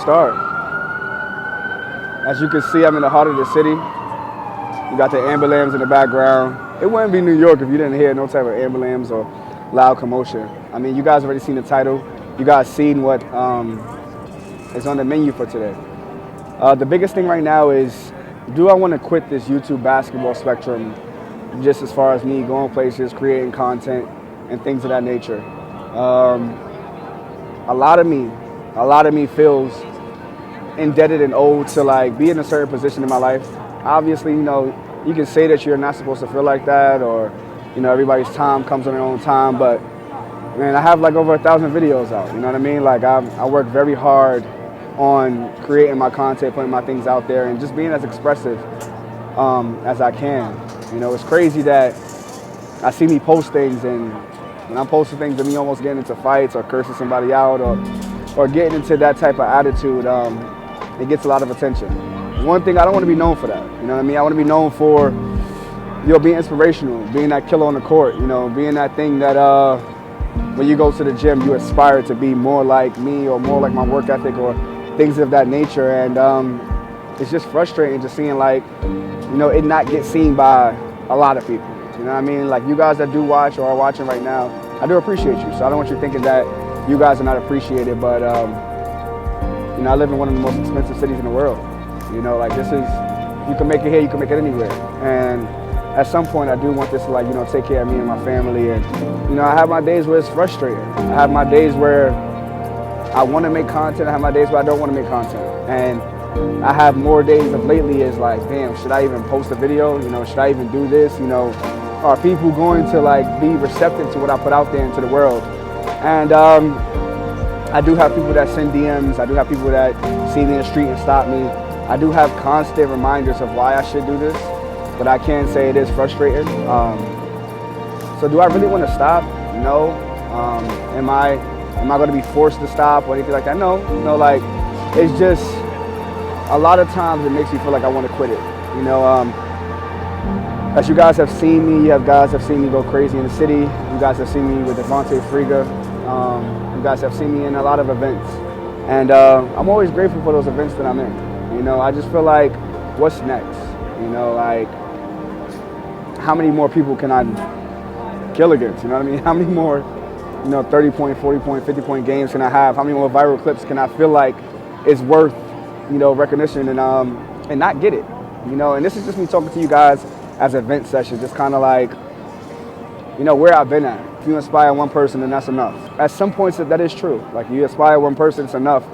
start? As you can see, I'm in the heart of the city. You got the ambulance in the background. It wouldn't be New York if you didn't hear no type of ambulance or loud commotion. I mean, you guys already seen the title. You guys seen what is on the menu for today. The biggest thing right now is, do I want to quit this YouTube basketball spectrum, just as far as me going places, creating content, and things of that nature? A lot of me feels indebted and owed to like be in a certain position in my life. Obviously, you know, you can say that you're not supposed to feel like that, or, you know, everybody's time comes on their own time, but man, I have like over 1,000 videos out, you know what I mean? Like I work very hard on creating my content, putting my things out there, and just being as expressive as I can. You know, it's crazy that I see me post things, and when I'm posting things of me almost getting into fights or cursing somebody out or getting into that type of attitude, it gets a lot of attention. One thing, I don't want to be known for that. You know what I mean? I want to be known for, you know, being inspirational, being that killer on the court, you know, being that thing that when you go to the gym, you aspire to be more like me or more like my work ethic or things of that nature. And it's just frustrating just seeing, like, you know, it not get seen by a lot of people. You know what I mean? Like, you guys that do watch or are watching right now, I do appreciate you. So I don't want you thinking that you guys are not appreciated, but you know, I live in one of the most expensive cities in the world. You know, like, this is, you can make it here, you can make it anywhere. And at some point, I do want this to, like, you know, take care of me and my family. And, you know, I have my days where it's frustrating. I have my days where I want to make content. I have my days where I don't want to make content. And I have more days of lately is like, damn, should I even post a video? You know, should I even do this? You know, are people going to, like, be receptive to what I put out there into the world? And I do have people that send DMs. I do have people that see me in the street and stop me. I do have constant reminders of why I should do this, but I can say it is frustrating. So do I really want to stop? No. Am I going to be forced to stop or anything like that? No. No, like, it's just, a lot of times it makes me feel like I want to quit it. You know, as you guys have seen me, you guys have seen me go crazy in the city. You guys have seen me with Devontae Friga. You guys have seen me in a lot of events. And I'm always grateful for those events that I'm in. You know, I just feel like, what's next? You know, like, how many more people can I kill against? You know what I mean? How many more, you know, 30-point, 40-point, 50-point games can I have? How many more viral clips can I feel like is worth, you know, recognition and not get it? You know, and this is just me talking to you guys as an event session, just kind of like, you know, where I've been at. If you inspire one person, then that's enough. At some points, that is true. Like, you inspire one person, it's enough.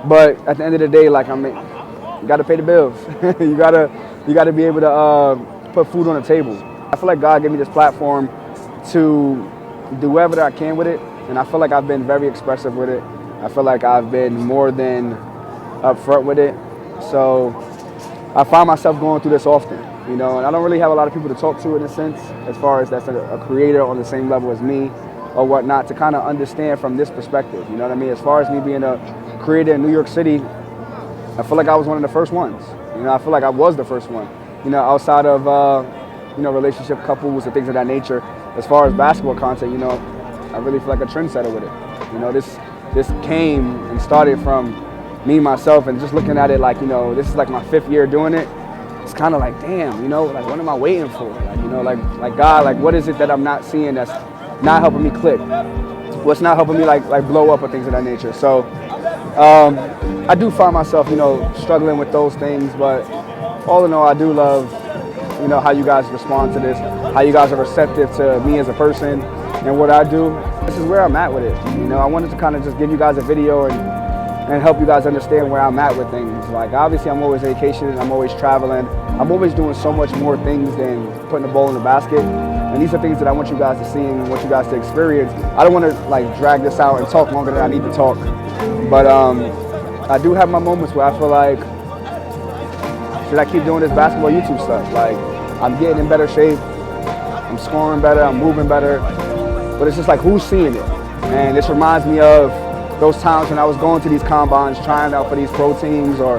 But at the end of the day, like, you got to pay the bills. you gotta be able to put food on the table. I feel like God gave me this platform to do whatever that I can with it, and I feel like I've been very expressive with it. I feel like I've been more than upfront with it. So I find myself going through this often, you know, and I don't really have a lot of people to talk to in a sense, as far as that's a creator on the same level as me or whatnot, to kind of understand from this perspective, you know what I mean? As far as me being a creator in New York City, I feel like I was one of the first ones. You know, I feel like I was the first one, you know, outside of, you know, relationship couples and things of that nature. As far as basketball content, you know, I really feel like a trendsetter with it. You know, this came and started from me, myself, and just looking at it like, you know, this is like my 5th year doing it. It's kind of like, damn, you know, like, what am I waiting for? Like, you know, like God, like, what is it that I'm not seeing that's not helping me click? What's not helping me like blow up or things of that nature? So I do find myself, you know, struggling with those things, but all in all, I do love, you know, how you guys respond to this, how you guys are receptive to me as a person and what I do. This is where I'm at with it. You know, I wanted to kind of just give you guys a video and help you guys understand where I'm at with things. Like, obviously, I'm always vacationing, I'm always traveling, I'm always doing so much more things than putting the ball in the basket. And these are things that I want you guys to see and want you guys to experience. I don't want to, like, drag this out and talk longer than I need to talk. But I do have my moments where I feel like, should I keep doing this basketball YouTube stuff? Like, I'm getting in better shape, I'm scoring better, I'm moving better, but it's just like, who's seeing it? And this reminds me of those times when I was going to these combines, trying out for these pro teams, or,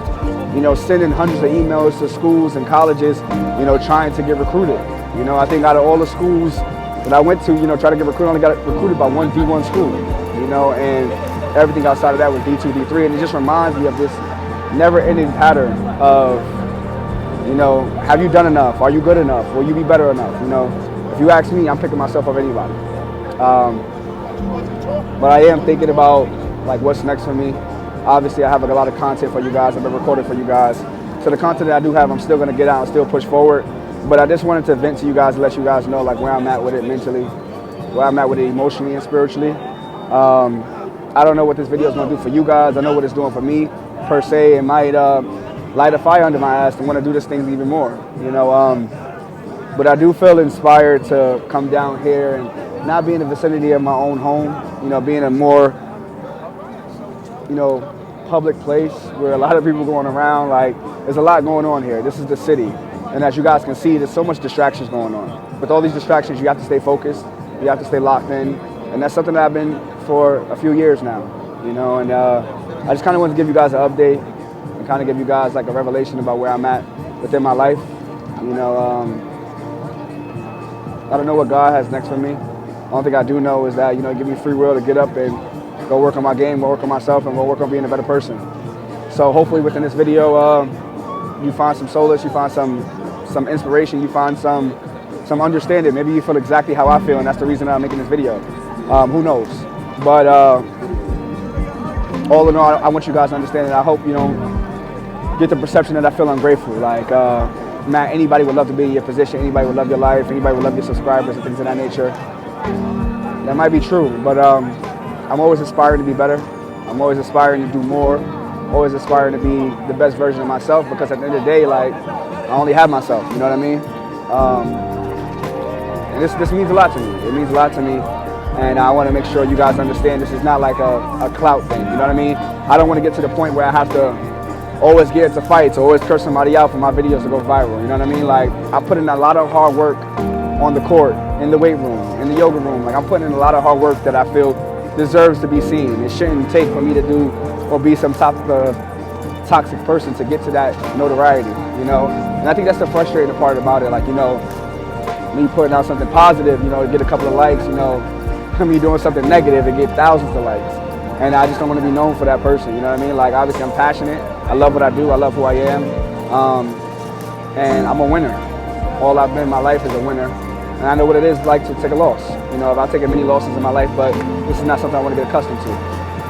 you know, sending hundreds of emails to schools and colleges, you know, trying to get recruited. You know, I think out of all the schools that I went to, you know, try to get recruited, I only got recruited by one D1 school, you know, and everything outside of that was D2, D3, and it just reminds me of this never-ending pattern of, you know, have you done enough? Are you good enough? Will you be better enough? You know, if you ask me, I'm picking myself up anybody. But I am thinking about like what's next for me. Obviously, I have like, a lot of content for you guys. I've been recording for you guys. So the content that I do have, I'm still gonna get out and still push forward. But I just wanted to vent to you guys, let you guys know like where I'm at with it mentally, where I'm at with it emotionally and spiritually. I don't know what this video is gonna do for you guys. I know what it's doing for me per se. It might light a fire under my ass and want to do this thing even more. You know, but I do feel inspired to come down here and not be in the vicinity of my own home. You know, be in a more, you know, public place where a lot of people going around. Like, there's a lot going on here. This is the city. And as you guys can see, there's so much distractions going on. With all these distractions, you have to stay focused. You have to stay locked in. And that's something that I've been for a few years now, you know. And I just kind of want to give you guys an update and kind of give you guys like a revelation about where I'm at within my life. You know, I don't know what God has next for me. The only thing I do know is that, you know, give me free will to get up and go work on my game, go work on myself, and go work on being a better person. So hopefully within this video, you find some solace, you find some inspiration, you find some understanding. Maybe you feel exactly how I feel, and that's the reason I'm making this video. Who knows? But all in all, I want you guys to understand that I hope you don't get the perception that I feel ungrateful. Like, Matt, anybody would love to be in your position, anybody would love your life, anybody would love your subscribers and things of that nature. That might be true, but I'm always aspiring to be better. I'm always aspiring to do more. Always aspiring to be the best version of myself, because at the end of the day, like, I only have myself, you know what I mean? And this means a lot to me. It means a lot to me, and I want to make sure you guys understand this is not like a clout thing, you know what I mean? I don't want to get to the point where I have to always get into fights or always curse somebody out for my videos to go viral, you know what I mean? Like, I put in a lot of hard work on the court, in the weight room, in the yoga room. Like, I'm putting in a lot of hard work that I feel deserves to be seen. It shouldn't take for me to do or be some type of toxic person to get to that notoriety, you know? And I think that's the frustrating part about it. Like, you know, me putting out something positive, you know, to get a couple of likes, you know, me doing something negative and get thousands of likes. And I just don't want to be known for that person, you know what I mean? Like, obviously I'm passionate. I love what I do. I love who I am. And I'm a winner. All I've been in my life is a winner. And I know what it is like to take a loss. You know, I've taken many losses in my life, but this is not something I want to get accustomed to.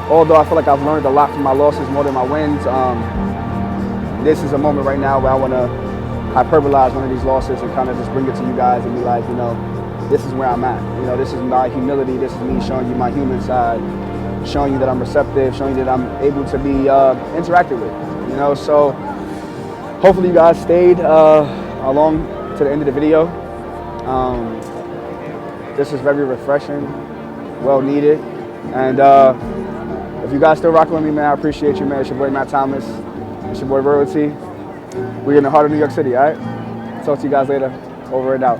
Although I feel like I've learned a lot from my losses more than my wins, this is a moment right now where I want to hyperbolize one of these losses and kind of just bring it to you guys and be like, you know, this is where I'm at. You know, this is my humility. This is me showing you my human side, showing you that I'm receptive, showing you that I'm able to be interacted with. You know, so hopefully you guys stayed along to the end of the video. This is very refreshing, well needed, and if you guys still rocking with me, man, I appreciate you, man. It's your boy Matt Thomas. It's your boy Royalty. We're in the heart of New York City, all right? Talk to you guys later. Over and out.